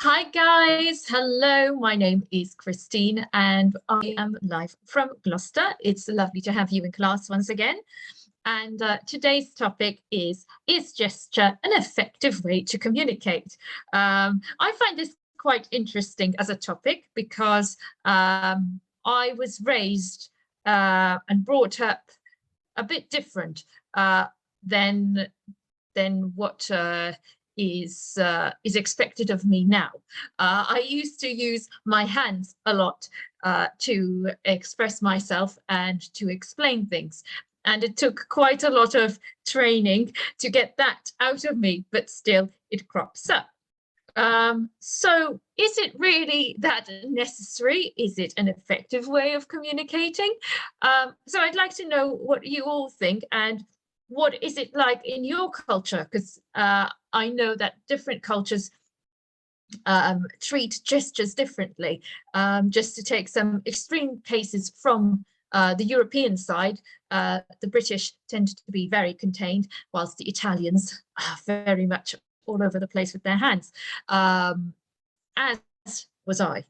Hi guys, hello. My name is Christine and I am live from Gloucester. It's lovely to have you in class once again. And today's topic is gesture an effective way to communicate? I find this quite interesting as a topic because I was raised and brought up a bit different than what is expected of me now. I used to use my hands a lot to express myself and to explain things. And it took quite a lot of training to get that out of me, but still it crops up. So is it really that necessary? Is it an effective way of communicating? So I'd like to know what you all think and what is it like in your culture? Because I know that different cultures treat gestures differently. Just to take some extreme cases from the European side, the British tend to be very contained, whilst the Italians are very much all over the place with their hands, as was I.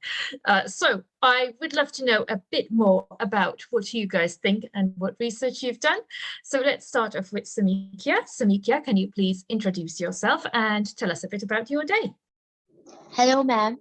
So I would love to know a bit more about what you guys think and what research you've done. So let's start off with Samikia. Samikia, can you please introduce yourself and tell us a bit about your day? Hello, ma'am.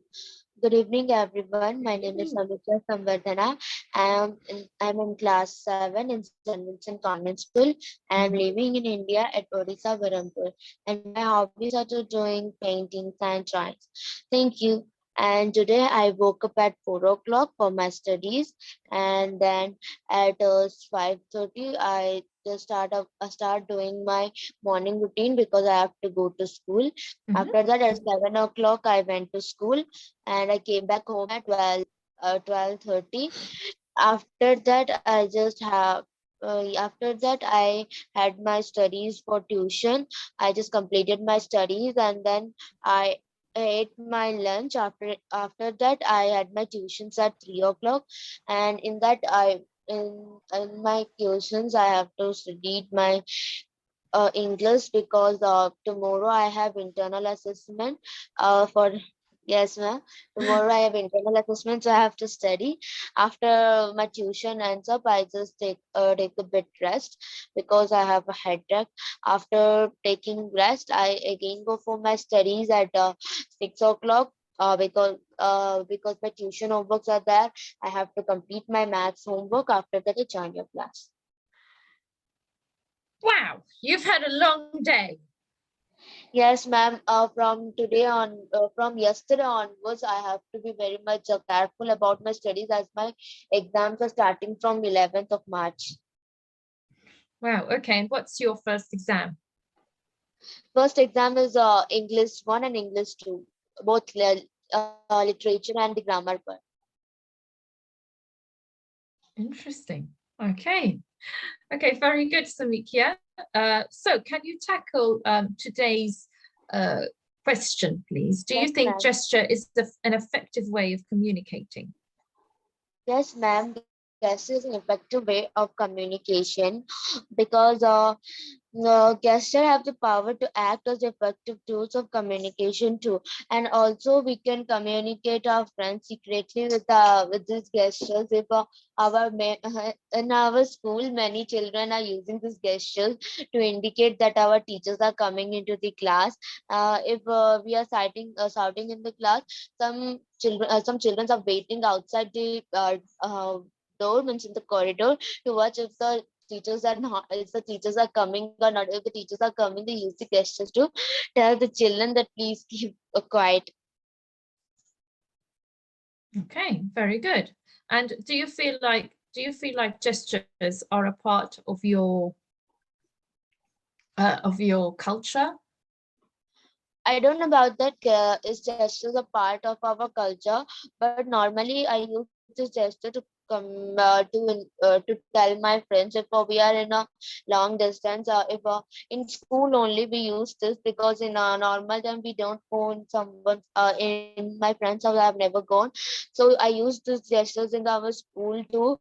Good evening, everyone. My name is Samitra Samvardhana. I'm in class 7 in St. Vincent Convent School. I am living in India at Odisha, Barampur. And my hobbies are to doing paintings and drawings. Thank you. And today I woke up at 4 o'clock for my studies. And then at 5:30, I start doing my morning routine because I have to go to school. After that, at 7 o'clock, I went to school and I came back home at 12:30. After that, after that, I had my studies for tuition. I just completed my studies and then I ate my lunch. After that, I had my tuitions at 3 o'clock, and in my tuitions I have to read my English because tomorrow I have internal assessment for yes ma'am. Tomorrow I have internal assessment, so I have to study. After my tuition ends up, I just take a bit rest because I have a headache. After taking rest, I again go for my studies at 6 o'clock. Because my tuition homeworks are there, I have to complete my maths homework. After that, I join your class. Wow, you've had a long day. Yes, ma'am. From yesterday onwards, I have to be very much careful about my studies as my exams are starting from 11th of March. Wow, okay. And what's your first exam? First exam is English 1 and English 2, both literature and the grammar part. Interesting. Okay. Okay, very good, Samikia. So can you tackle today's question, please? Do you Yes, think ma'am. gesture is an effective way of communicating? Yes, ma'am. This is an effective way of communication because gesture have the power to act as effective tools of communication too, and also we can communicate our friends secretly with these gestures. If in our school, many children are using these gestures to indicate that our teachers are coming into the class. If we are shouting in the class, some children are waiting outside the door, means in the corridor, to watch if the teachers are coming or not. If the teachers are coming, they use the gestures to tell the children that please keep quiet. Okay, very good. And do you feel like gestures are a part of your culture? I don't know about that. Is gestures a part of our culture? But normally I use this gesture to to tell my friends if we are in a long distance. If in school only we use this, because in a normal time we don't go in someone in my friend's house. I have never gone, so I use these gestures in our school to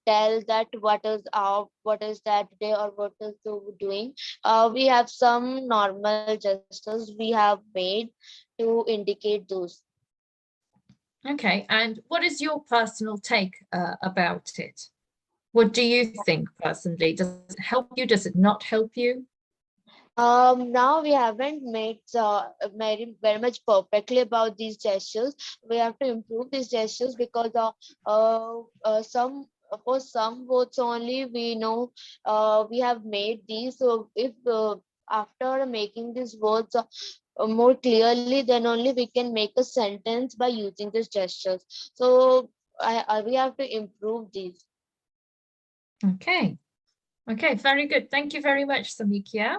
tell that what is that day or what is the doing. We have some normal gestures we have made to indicate those. Okay, and what is your personal take about it? What do you think personally? Does it help you? Does it not help you? Now we haven't made very much perfectly about these gestures. We have to improve these gestures because some for some words only we know we have made these. So if after making these words more clearly, then only we can make a sentence by using these gestures. So we have to improve these. Okay. Okay, very good. Thank you very much, Samikia.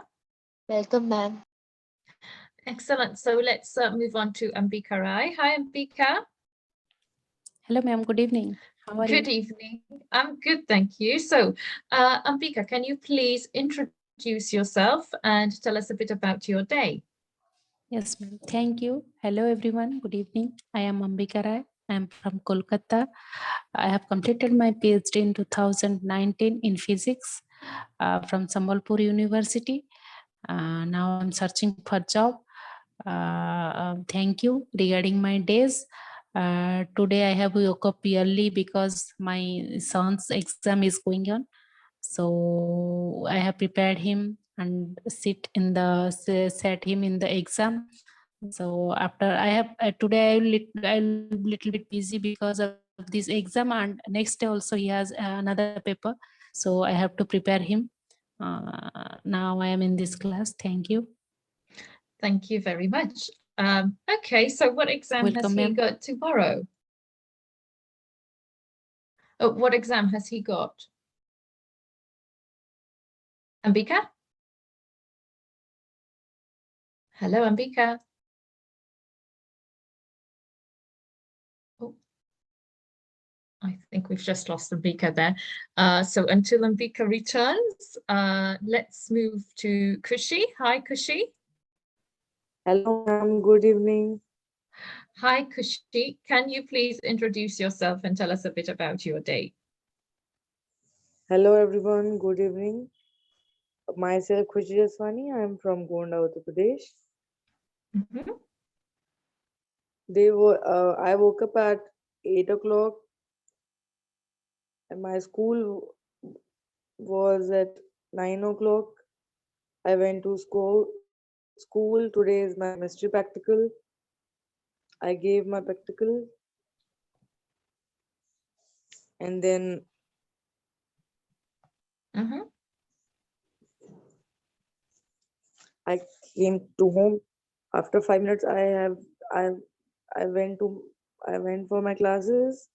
Welcome, ma'am. Excellent. So let's move on to Ambika Rai. Hi, Ambika. Hello, ma'am. Good evening. How are Good you? evening. I'm good, thank you. So, Ambika, can you please introduce yourself and tell us a bit about your day? Yes, ma'am. Thank you. Hello, everyone. Good evening. I am Ambika Rai. I am from Kolkata. I have completed my PhD in 2019 in physics from Sambalpur University. Now I'm searching for job. Thank you. Regarding my days, today I have woke up early because my son's exam is going on. So I have prepared him and set him in the exam. So after I have today I little bit busy because of this exam, and next day also he has another paper. So I have to prepare him. Now I am in this class. Thank you. Thank you very much. Okay, so what exam has Welcome, he ma'am. got tomorrow? Oh, what exam has he got? Ambika? Hello, Ambika. Oh, I think we've just lost Ambika there. So until Ambika returns, let's move to Kushi. Hi, Kushi. Hello, ma'am. Good evening. Hi, Kushi. Can you please introduce yourself and tell us a bit about your day? Hello, everyone. Good evening. Myself, Khushi Jaswani. I am from Gonda, Uttar Pradesh. Mhm. I woke up at 8 o'clock, and my school was at 9 o'clock. I went to school. Today is my chemistry practical. I gave my practical, and then Mhm. I came to home. After 5 minutes, I I went to I went for my classes,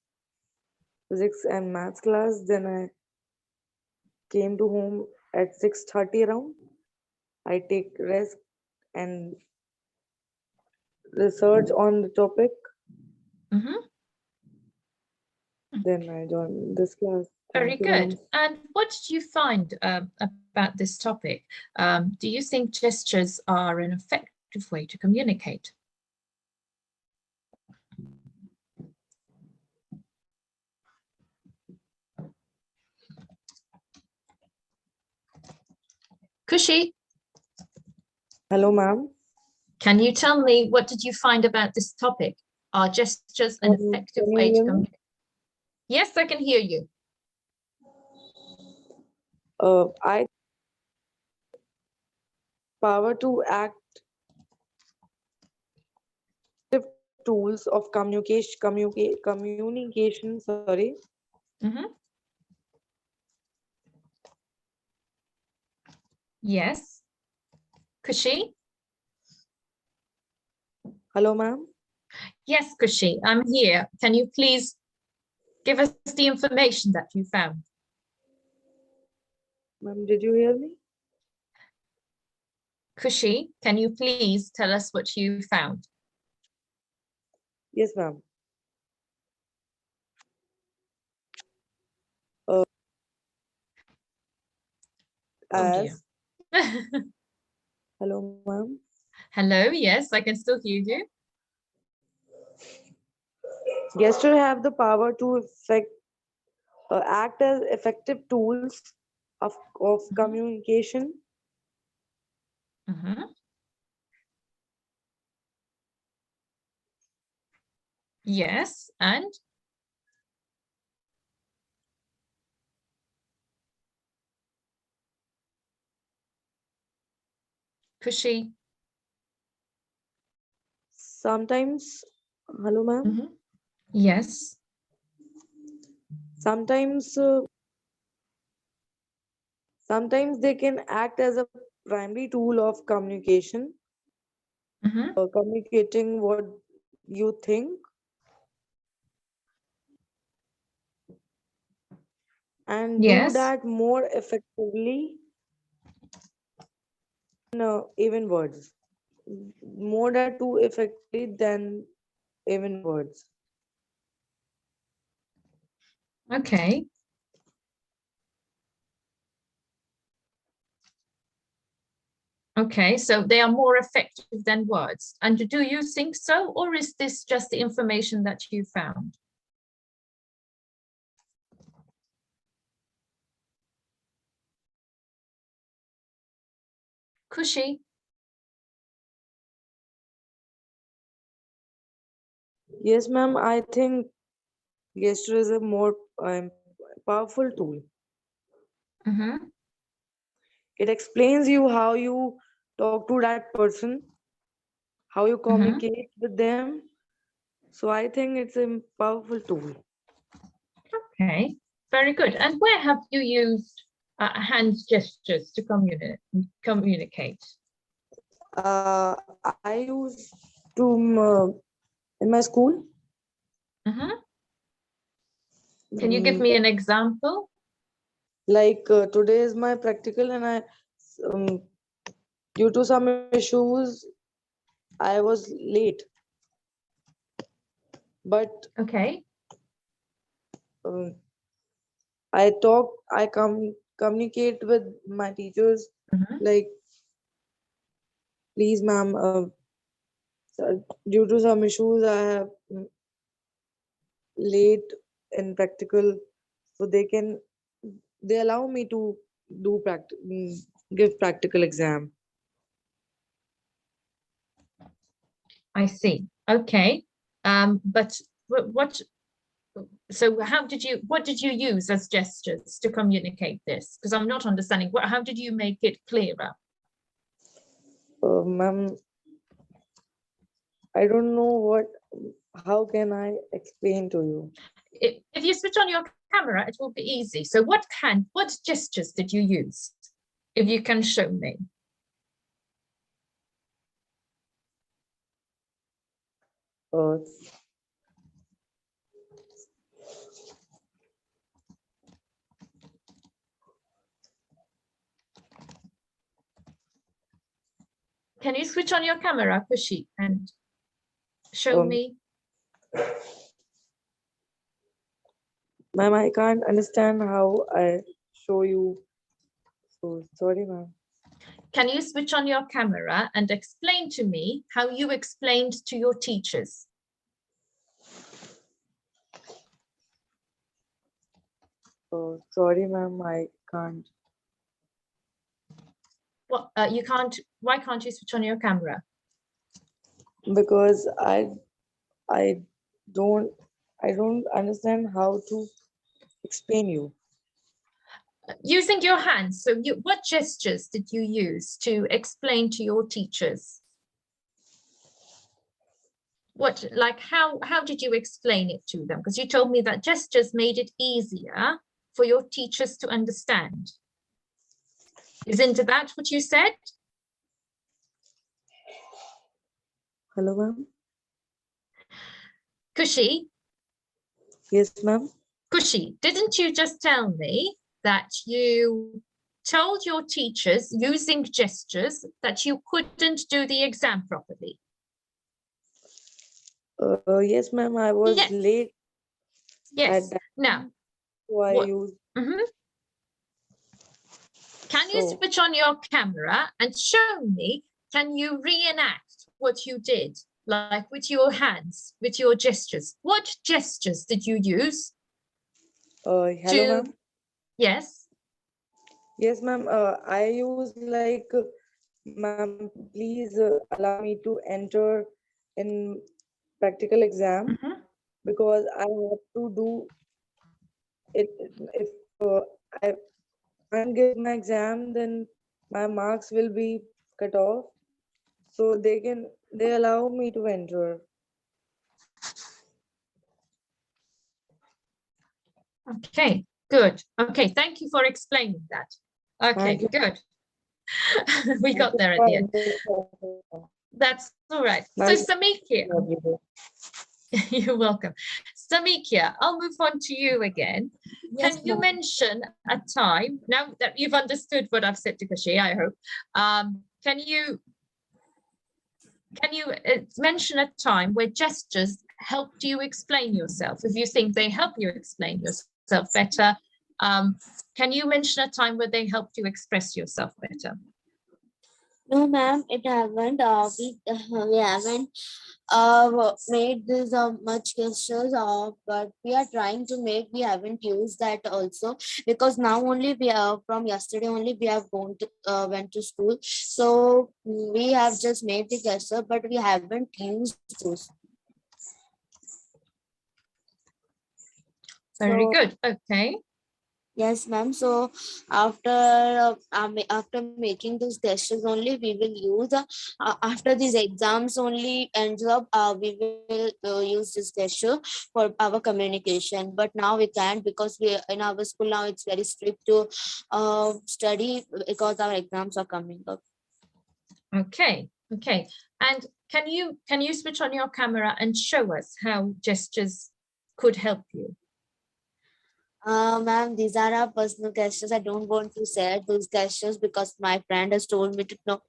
physics and maths class. Then I came to home at 6:30 around. I take rest and research on the topic. Mhm. Then I join this class. Very Thank you, ma'am. good. And what did you find about this topic? Do you think gestures are an effective way to communicate? Kushi, Hello, ma'am. can you tell me what did you find about this topic? Are gestures an effective Can you way to hear me? communicate? Yes, I can hear you. I power to act tools of communication. Sorry. Mhm. Yes. Kushi? Hello, ma'am. Yes, Kushi, I'm here. Can you please give us the information that you found? Ma'am, did you hear me? Kushi, can you please tell us what you found? Yes, ma'am. Oh dear. As hello, ma'am. Hello, yes, I can still hear you. Gesture have the power to act as effective tools of communication. Mhm. Yes. And Kushi. Sometimes, hello, ma'am. Mhm. Yes. Sometimes, sometimes they can act as a primary tool of communication, Mhm. communicating what you think, and do Yes. that more effectively even words. More than too effectively than even words. Okay. Okay, so they are more effective than words. And do you think so, or is this just the information that you found? Kushi. Yes, ma'am. I think gesture is a more powerful tool. Mm-hmm. It explains you how you talk to that person, how you Mm-hmm. communicate with them. So I think it's a powerful tool. Okay, very good. And where have you used hand gestures to communicate? I used to in my school. Mm-hmm. Can you give me an example? Like today is my practical, and um, due to some issues, I was late. But Okay. um, I communicate with my teachers Mm-hmm. like, please, ma'am, due to some issues, I have late in practical, so they allow me to give practical exam. I see. Okay. But what, so what did you use as gestures to communicate this? Because I'm not understanding. How did you make it clearer? Ma'am, I don't know how can I explain to you? If you switch on your camera, it will be easy. So what gestures did you use? If you can show me. Uh, Can you switch on your camera, Kushi, and show um, me? ma'am, I can't understand how I show you. So sorry, ma'am. Can you switch on your camera and explain to me how you explained to your teachers? Sorry, ma'am, I can't. What you can't, why can't you switch on your camera? Because I don't I don't understand how to explain you. Using your hands. So what gestures did you use to explain to your teachers? How did you explain it to them? Because you told me that gestures made it easier for your teachers to understand. Isn't that what you said? Hello, ma'am. Kushi, Yes, ma'am. Kushi, didn't you just tell me that you told your teachers using gestures that you couldn't do the exam properly? Yes, ma'am. I was Yes, late at yes. that Now, time, so I what? used Mhm. Can you so. switch on your camera and show me, can you reenact what you did, like with your hands, with your gestures? What gestures did you use Hello, to, ma'am. yes? Yes, ma'am. I use like, ma'am, please allow me to enter in practical exam. Mhm. because I have to do it. If I can't give my exam, then my marks will be cut off. So they allow me to enter. Okay, good. Okay, thank you for explaining that. Okay, Thank you. good. We Thank got you there at for the end. understanding. That's all right. So Nice Samikia, every day. you're welcome. Samikia, I'll move on to you again. Yes, Can you ma'am. mention a time, now that you've understood what I've said to Kashi, I hope, can you mention a time where gestures helped you explain yourself? If you think they help you explain yourself better, can you mention a time where they helped you express yourself better? No, ma'am, it haven't. We haven't made this much gestures, but we are trying to make. We haven't used that also, because now only we are from yesterday only we have gone to went to school, so we have just made the gesture, but we haven't used those. Very So good. Okay. yes, ma'am. So after making these gestures only, we will use after these exams only ends up, we will use this gesture for our communication. But now we can't, because we in our school now it's very strict to study, because our exams are coming up. Okay. Okay. And can you switch on your camera and show us how gestures could help you? Ma'am, these are our personal gestures. I don't want to share those gestures because my friend has told me to know,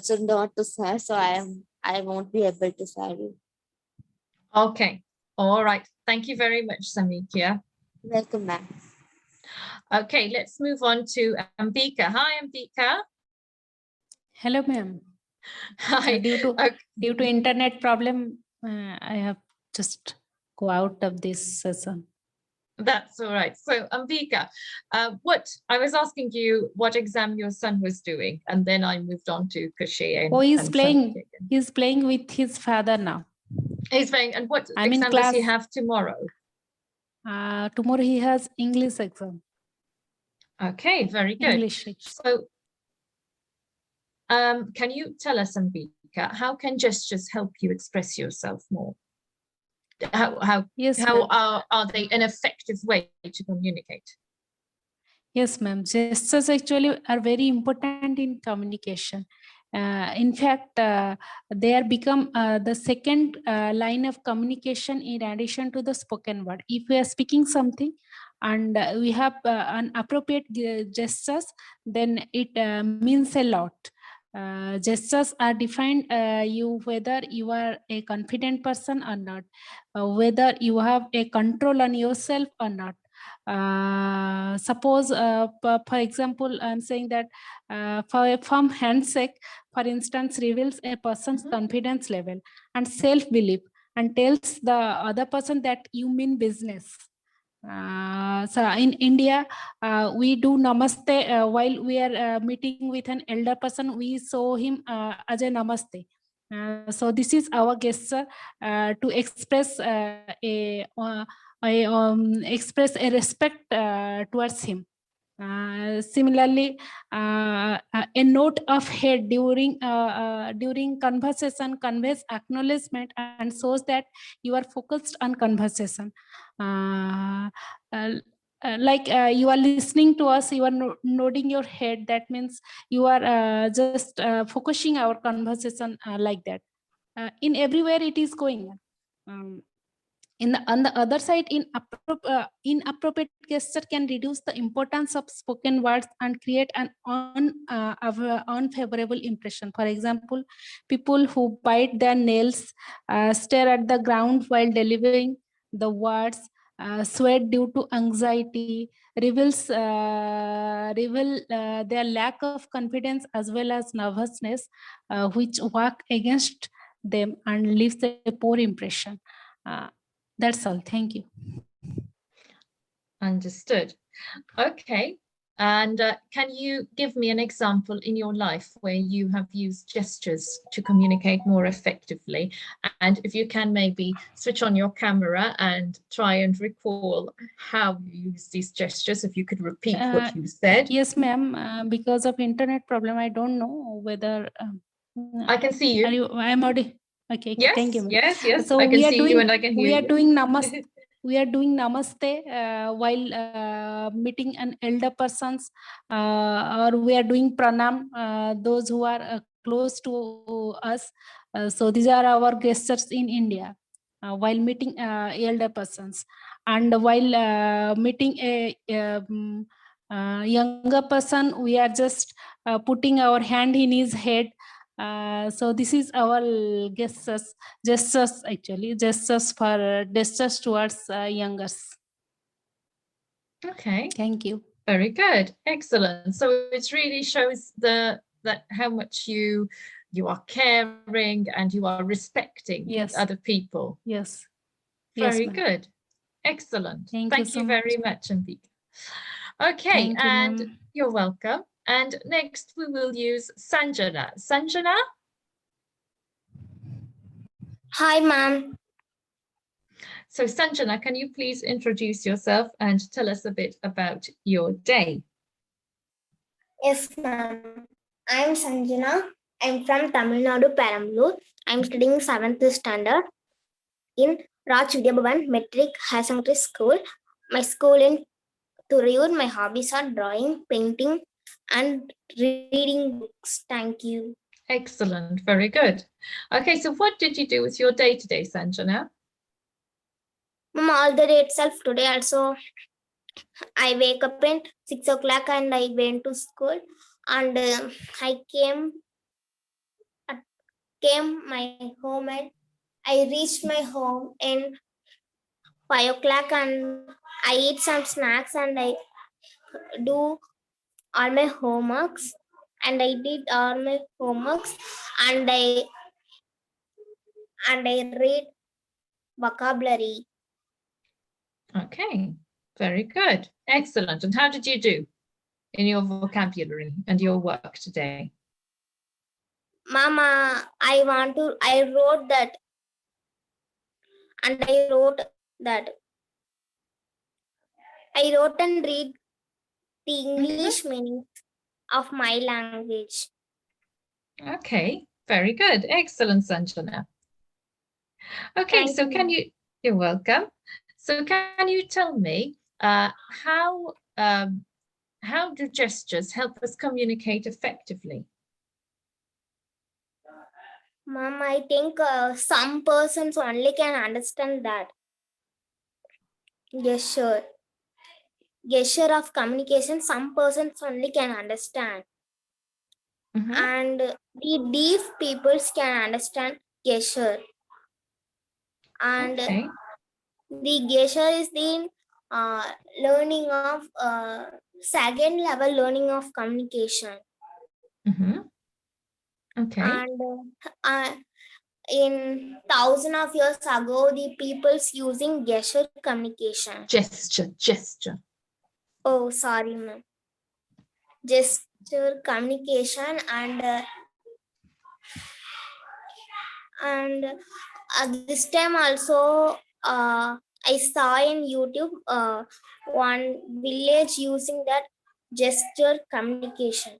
so not to share. So I won't be able to share you. Okay. All right. Thank you very much, Samikia. Welcome, ma'am. Okay, let's move on to Ambika. Hi, Ambika. Hello, ma'am. Hi. Due to internet problem, I have just go out of this session. That's all right. So Ambika, I was asking you what exam your son was doing, and then I moved on to Kashay. Oh, he's playing. He's playing with his father now. He's playing. And what I'm in exam does he class. have tomorrow? Tomorrow he has English exam. Okay, very good. English. So, can you tell us, Ambika, how can gestures help you express yourself more? How are they an effective way to communicate? Yes, ma'am. Gestures actually are very important in communication. In fact, they are become the second line of communication in addition to the spoken word. If we are speaking something and we have an appropriate gestures, then it means a lot. Gestures are defined you whether you are a confident person or not, whether you have a control on yourself or not. Suppose for example, I'm saying that for a firm handshake, for instance, reveals a person's confidence level and self-belief and tells the other person that you mean business. So in India, we do namaste while we are meeting with an elder person. We show him as a namaste. So this is our gesture to express express a respect towards him. Similarly, a note of head during conversation conveys acknowledgement and shows that you are focused on conversation. Like you are listening to us, you are nodding your head. That means you are just focusing our conversation like that. In everywhere it is going. On the other side, inappropriate gesture can reduce the importance of spoken words and create an unfavorable impression. For example, people who bite their nails, stare at the ground while delivering the words, sweat due to anxiety, reveal their lack of confidence as well as nervousness, which work against them and leaves a poor impression. That's all. Thank you. Understood. Okay. And can you give me an example in your life where you have used gestures to communicate more effectively? And if you can maybe switch on your camera and try and recall how you use these gestures, if you could repeat what you said. Yes, ma'am. Because of internet problem, I don't know whether I can see are you. you. I'm already. Okay, Yes, thank you, ma'am. yes. So I can see you and I can hear you. namaste. We are doing namaste while meeting an elder persons, or we are doing pranam. Those who are close to us. So these are our gestures in India while meeting elder persons, and while meeting a younger person, we are just putting our hand in his head. So this is our gestures actually, gestures towards youngers. Okay. Thank you. Very good. Excellent. So it really shows that how much you are caring and you are respecting Yes. other people. Yes. Very yes, good. Excellent. Thank you Thank so you much. very much, Ambika. Okay, Thank you, and ma'am. you're welcome. And next we will use Sanjana. Sanjana? Hi, ma'am. So Sanjana, can you please introduce yourself and tell us a bit about your day? Yes, ma'am. I'm Sanjana. I'm from Tamil Nadu, Perambalur. I'm studying 7th standard in Raj Vidya Bhavan Metric High Secondary School. My school in Thuriyur. My hobbies are drawing, painting, and reading books. Thank you. Excellent, very good. Okay, so what did you do with your day today, Sanjana? Ma'am, all the day itself today also I wake up at 6 o'clock and I went to school, and I came my home and I reached my home in 5 o'clock, and I eat some snacks and I do all my homeworks, and I did all my homeworks, and I read vocabulary. Okay, very good. Excellent. And how did you do in your vocabulary and your work today? Mama, I wrote that, and I wrote that. I wrote and read the English meaning of my language. Okay, very good. Excellent, Sanjana. Okay, Thank so you. you're welcome. So can you tell me how do gestures help us communicate effectively? Mom, I think some persons only can understand that. Gesture of communication, some persons only can understand. And the deaf peoples can understand gesture. And the gesture is the learning of second level learning of communication. Okay. And in thousands of years ago, the people's using gesture communication. Gesture. Oh, sorry, ma'am. Gesture communication, and this time also I saw in YouTube one village using that gesture communication.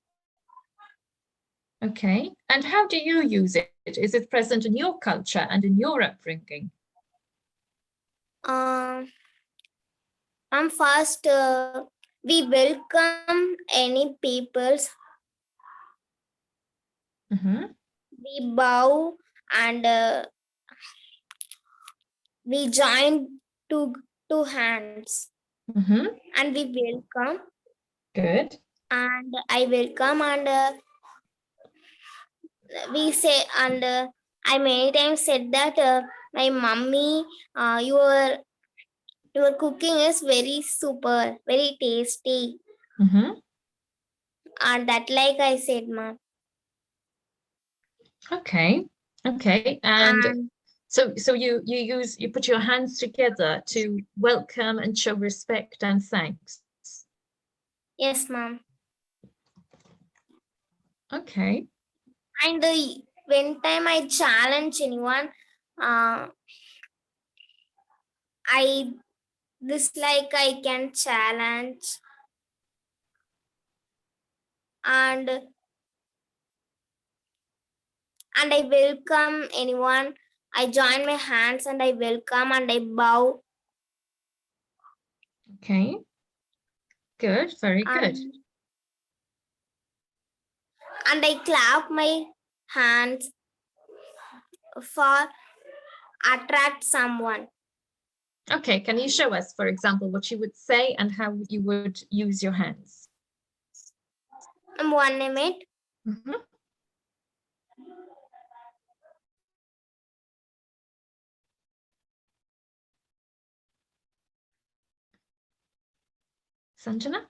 Okay, and how do you use it? Is it present in your culture and in your upbringing? First, we welcome any peoples. We bow and we join two hands. And we welcome. Good. And I welcome, and we say, and I many times said that my mommy, your cooking is very super, very tasty. And that like I said, ma'am. Okay. And so you put your hands together to welcome and show respect and thanks. Yes, ma'am. Okay. And when time I challenge anyone, I dislike I can challenge, and I welcome anyone. I join my hands and I welcome and I bow. Okay. Good. Very good. And I clap my hands for attract someone. Okay. Can you show us, for example, what you would say and how you would use your hands? 1 minute. Mhm. Sanjana?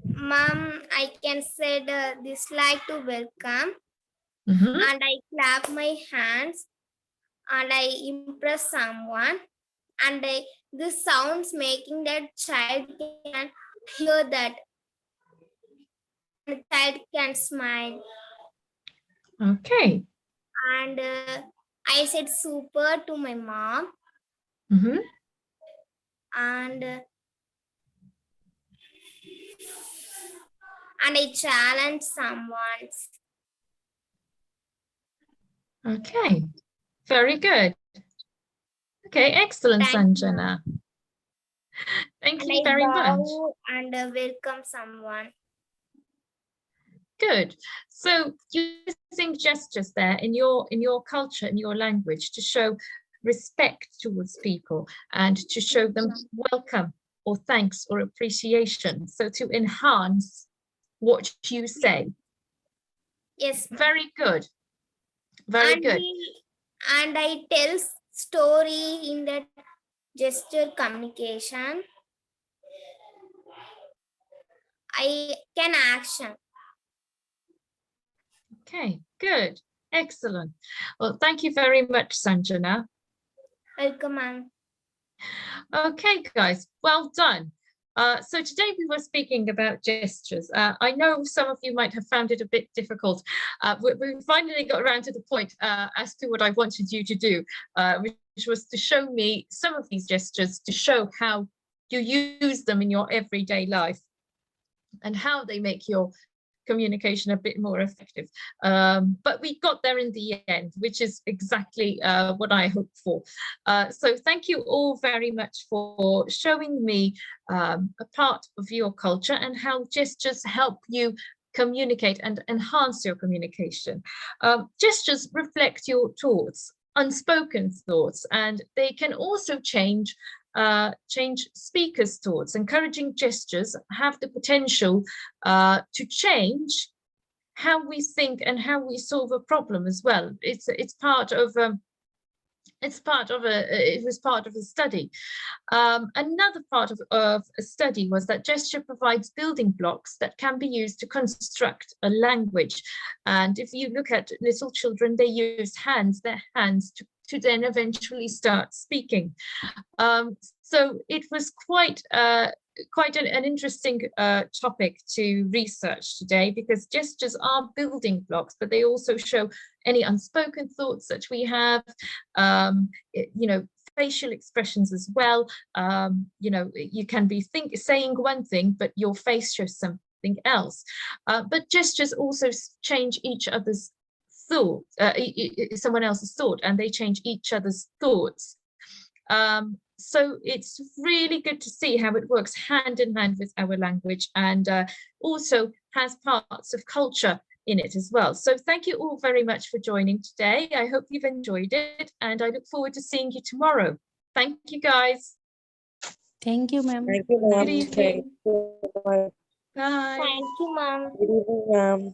Mom, I can say dislike to welcome, Mhm. and I clap my hands and I impress someone, and this sounds making that child can hear that, and the child can smile. Okay. And I said super to my mom, Mhm. and I challenge someone. Okay. Very good. Okay. Excellent, Thank you, Sanjana. Thank and you I very much. bow and welcome someone. Good. So using gestures there in your culture, in your language, to show respect towards people and to show them welcome or thanks or appreciation. So to enhance what you say. Yes. Very good. Very good. And I tell story in that gesture communication. I can action. Okay, good. Excellent. Well, thank you very much, Sanjana. Welcome, ma'am. Okay, guys, well done. So today we were speaking about gestures. I know some of you might have found it a bit difficult. We finally got around to the point as to what I wanted you to do, which was to show me some of these gestures to show how you use them in your everyday life and how they make your communication a bit more effective. But we got there in the end, which is exactly what I hoped for. So thank you all very much for showing me a part of your culture and how gestures help you communicate and enhance your communication. Gestures reflect your thoughts, unspoken thoughts, and they can also change speakers' thoughts. Encouraging gestures have the potential to change how we think and how we solve a problem as well. It was part of a study. Another part of a study was that gesture provides building blocks that can be used to construct a language. And if you look at little children, they use their hands to then eventually start speaking. So it was quite an interesting topic to research today, because gestures are building blocks, but they also show any unspoken thoughts that we have, facial expressions as well. You can be saying one thing, but your face shows something else. But gestures also change each other's thought, someone else's thought, and they change each other's thoughts. So it's really good to see how it works hand in hand with our language, and also has parts of culture in it as well. So thank you all very much for joining today. I hope you've enjoyed it, and I look forward to seeing you tomorrow. Thank you, guys. Thank you, ma'am. Thank you, ma'am. Good evening. Thank you. Bye. Thank you, ma'am. Good evening, ma'am.